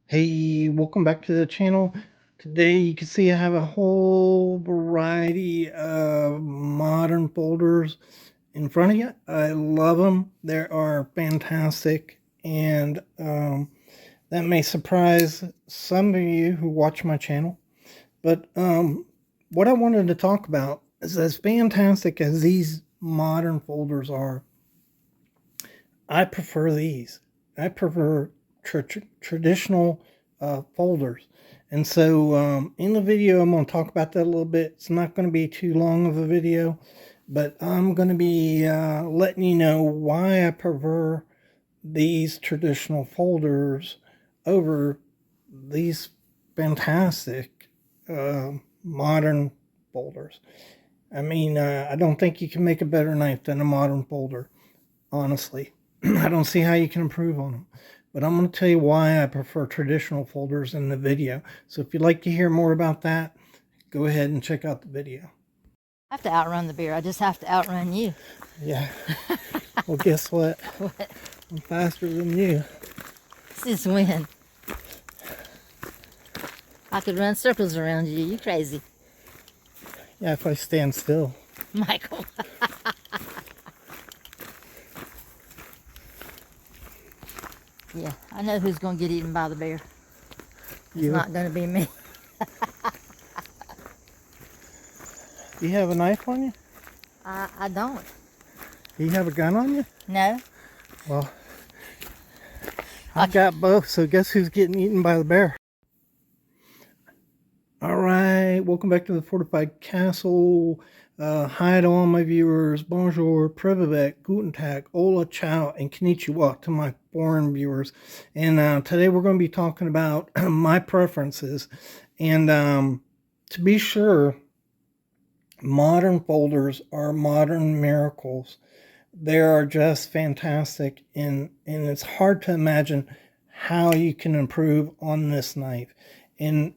Hey, welcome back to the channel. Today you can see I have a whole variety of modern folders in front of you. I love them. They are fantastic, and that may surprise some of you who watch my channel. But what I wanted to talk about is, as fantastic as these modern folders are, I prefer these. I prefer traditional folders. And so in the video, I'm going to talk about that a little bit. It's not going to be too long of a video, but I'm going to be letting you know why I prefer these traditional folders over these fantastic modern folders. I mean, I don't think you can make a better knife than a modern folder, honestly. I don't see how you can improve on them. But I'm going to tell you why I prefer traditional folders in the video. So if you'd like to hear more about that, go ahead and check out the video. I have to outrun the beer. I just have to outrun you. Yeah. Well, guess what? What? I'm faster than you. Since when? I could run circles around you. You crazy. Yeah, if I stand still. Michael. Yeah, I know who's going to get eaten by the bear. It's You. not going to be me. You have a knife on you? I don't. Do you have a gun on you? No. Well, I've got both, so guess who's getting eaten by the bear? All right, welcome back to the Fortified Castle. Hi to all my viewers. Bonjour, Privet, Guten Tag, Ola, Ciao, and Konnichiwa to my foreign viewers. And today we're going to be talking about my preferences. And to be sure, modern folders are modern miracles. They are just fantastic, and it's hard to imagine how you can improve on this knife. And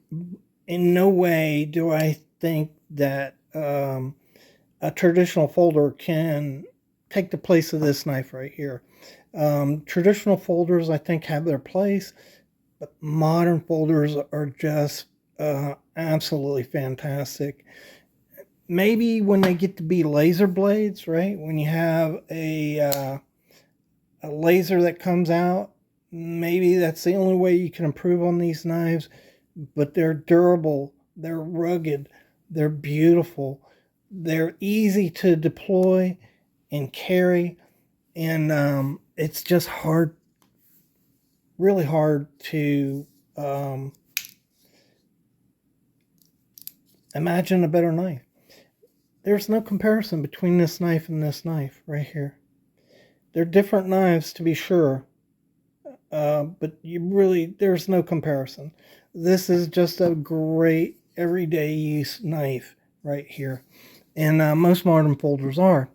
in no way do I think that a traditional folder can take the place of this knife right here. Traditional folders, I think, have their place, but modern folders are just absolutely fantastic. Maybe when they get to be laser blades, right? When you have a laser that comes out, maybe that's the only way you can improve on these knives. But they're durable, they're rugged, they're beautiful, they're easy to deploy and carry, and it's just hard, really hard to imagine a better knife. There's no comparison between this knife and this knife right here. They're different knives, to be sure, but there's no comparison. This is just a great everyday use knife right here. And most modern folders are.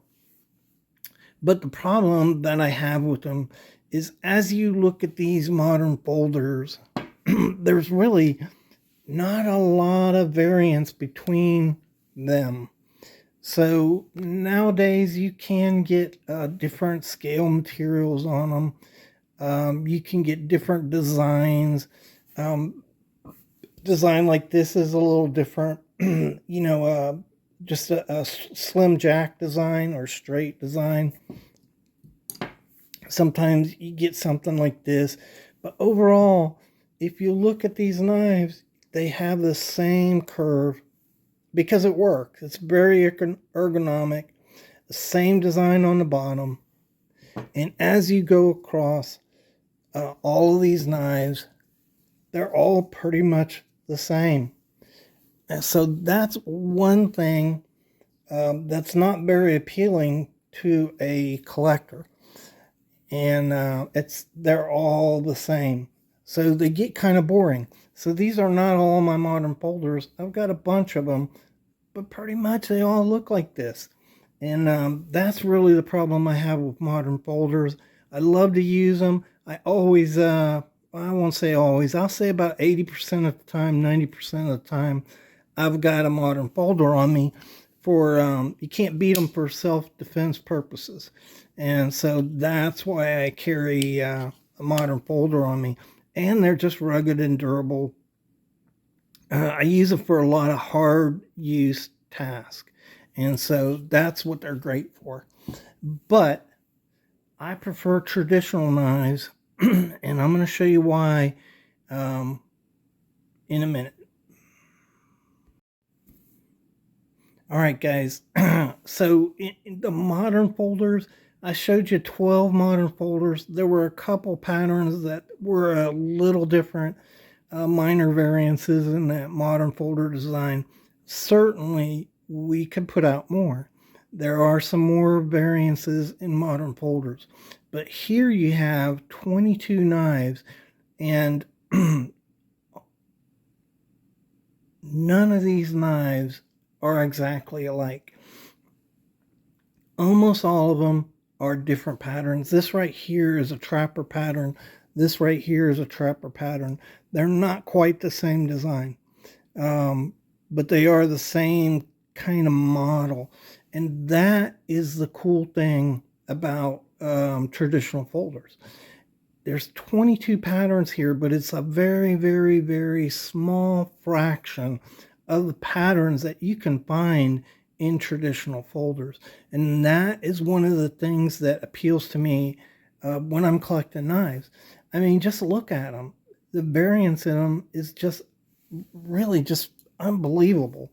But the problem that I have with them is, as you look at these modern folders, there's really not a lot of variance between them. So nowadays you can get different scale materials on them. You can get different designs. Design like this is a little different. Just a slim jack design or straight design. Sometimes you get something like this. But overall, if you look at these knives, they have the same curve because it works. It's very ergonomic. The same design on the bottom. And as you go across all of these knives, they're all pretty much the same. And so that's one thing that's not very appealing to a collector. And they're all the same. So they get kind of boring. So these are not all my modern folders. I've got a bunch of them, but pretty much they all look like this. And that's really the problem I have with modern folders. I love to use them. I always, I won't say always, I'll say about 80% of the time, 90% of the time, I've got a modern folder on me for, you can't beat them for self-defense purposes. And so that's why I carry a modern folder on me. and they're just rugged and durable. I use them for a lot of hard use tasks, and so that's what they're great for. But I prefer traditional knives, and I'm going to show you why in a minute. All right, guys. So in the modern folders, I showed you 12 modern folders. There were a couple patterns that were a little different, minor variances in that modern folder design. Certainly, we could put out more. There are some more variances in modern folders. But here you have 22 knives, and none of these knives are exactly alike. Almost all of them are different patterns. This right here is a trapper pattern. This right here is a trapper pattern. They're not quite the same design, but they are the same kind of model. And that is the cool thing about traditional folders. There's 22 patterns here, but it's a very, very, very small fraction of the patterns that you can find in traditional folders. And that is one of the things that appeals to me when I'm collecting knives. I mean, just look at them. The variance in them is just really just unbelievable.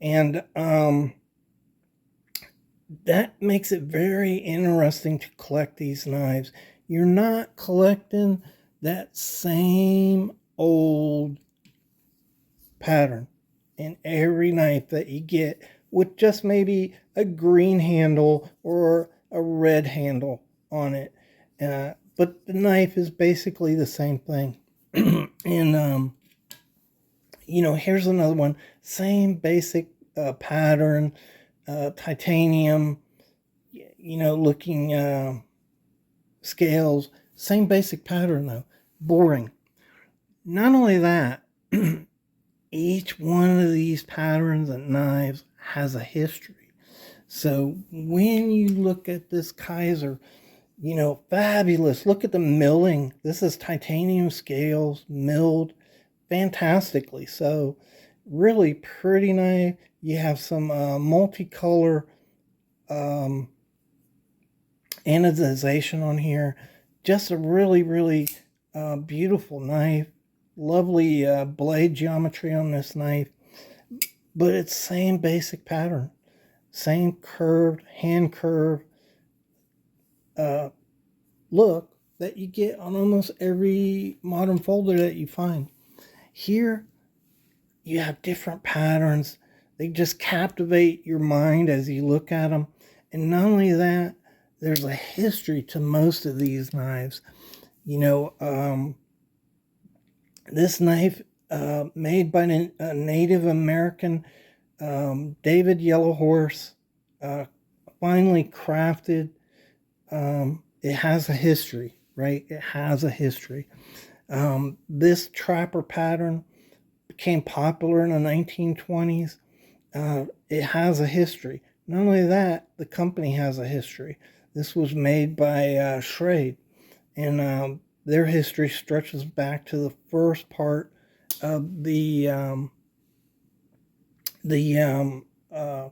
And that makes it very interesting to collect these knives. You're not collecting that same old pattern in every knife that you get with just maybe a green handle or a red handle on it. But the knife is basically the same thing. And, here's another one. Same basic pattern, titanium, looking scales. Same basic pattern though. Boring. Not only that, each one of these patterns and knives has a history. So when you look at this Kaiser, fabulous. Look at the milling. This is titanium scales milled fantastically. So really pretty knife. You have some multicolor anodization on here. Just a really, really beautiful knife. Lovely blade geometry on this knife. But it's same basic pattern. Same curved, hand curved look that you get on almost every modern folder that you find. Here, you have different patterns. They just captivate your mind as you look at them. And not only that, there's a history to most of these knives. This knife made by a Native American, David Yellowhorse, finely crafted. It has a history, right? It has a history. This trapper pattern became popular in the 1920s. It has a history. Not only that, the company has a history. This was made by Schrade, and their history stretches back to the first part of the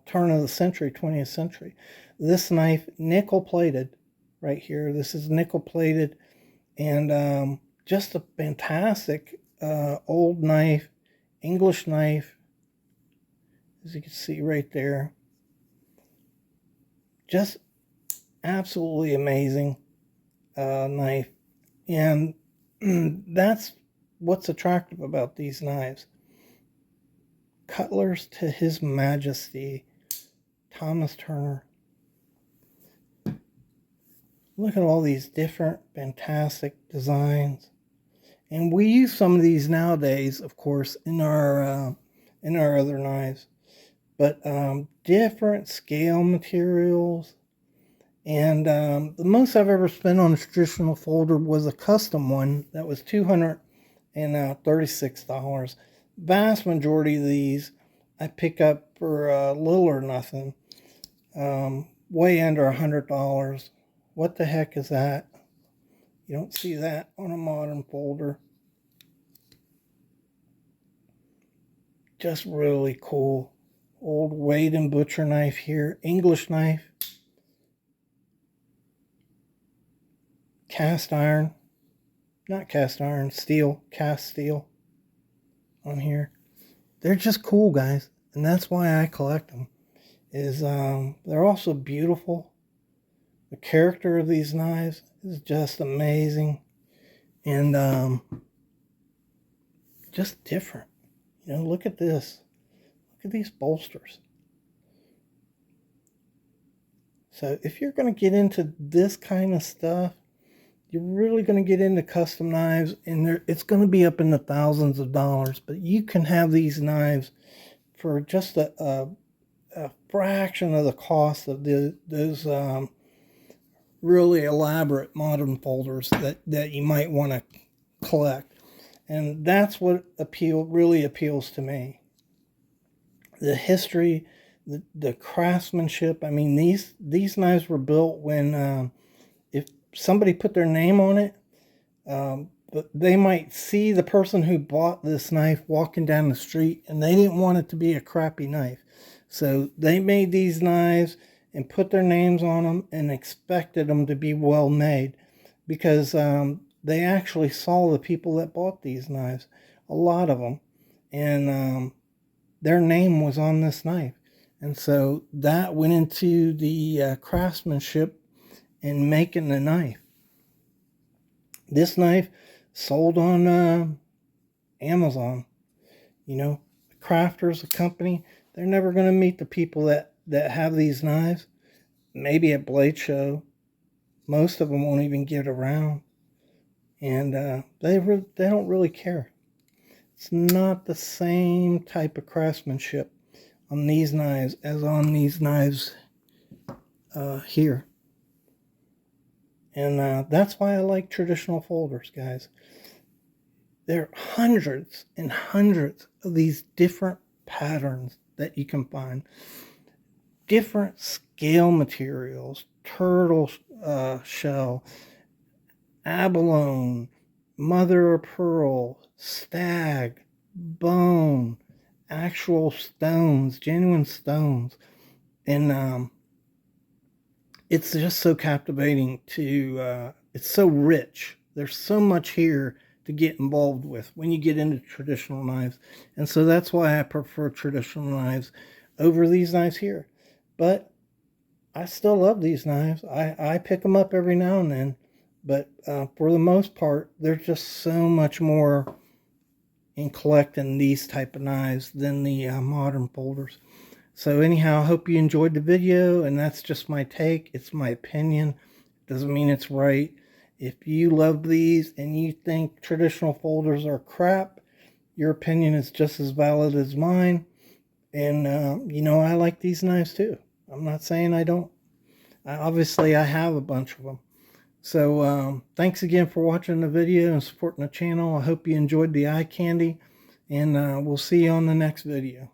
turn of the century, 20th century. This knife, nickel plated, right here. This is nickel plated, and just a fantastic old knife, English knife, as you can see right there. Just absolutely amazing knife, and that's what's attractive about these knives. Cutlers to His Majesty, Thomas Turner. Look at all these different fantastic designs, and we use some of these nowadays, of course, in our other knives. But different scale materials, and the most I've ever spent on a traditional folder was a custom one that was $236. Vast majority of these I pick up for little or nothing, way under $100. What the heck is that? You don't see that on a modern folder. just really cool. Old Wade and Butcher knife here. English knife. Cast iron. Not cast iron, steel. Cast steel on here. They're just cool, guys. And that's why I collect them. They're also beautiful. The character of these knives is just amazing. And just different. You know, look at this. Look at these bolsters. So if you're going to get into this kind of stuff, you're really going to get into custom knives, and it's going to be up in the thousands of dollars. But you can have these knives for just a fraction of the cost of those really elaborate modern folders that you might want to collect. And that's what really appeals to me. The history, the craftsmanship. I mean, these knives were built when if somebody put their name on it, they might see the person who bought this knife walking down the street, and they didn't want it to be a crappy knife. So they made these knives and put their names on them and expected them to be well made, because they actually saw the people that bought these knives, a lot of them, and their name was on this knife. And so that went into the craftsmanship in making the knife. This knife sold on Amazon. You know, the crafters, the company, they're never going to meet the people that have these knives. Maybe at Blade Show. Most of them won't even get around. And they don't really care. It's not the same type of craftsmanship on these knives as on these knives here. And that's why I like traditional folders, guys. There are hundreds and hundreds of these different patterns that you can find. Different scale materials, turtle shell, abalone, mother of pearl, stag, bone, actual stones, genuine stones. And it's just so captivating it's so rich. There's so much here to get involved with when you get into traditional knives. And so that's why I prefer traditional knives over these knives here. But I still love these knives. I pick them up every now and then. But for the most part, there's just so much more in collecting these type of knives than the modern folders. So anyhow, I hope you enjoyed the video, and that's just my take. It's my opinion. Doesn't mean it's right. If you love these and you think traditional folders are crap, your opinion is just as valid as mine. And you know, I like these knives too. I'm not saying I don't. Obviously, I have a bunch of them. So thanks again for watching the video and supporting the channel. I hope you enjoyed the eye candy, and we'll see you on the next video.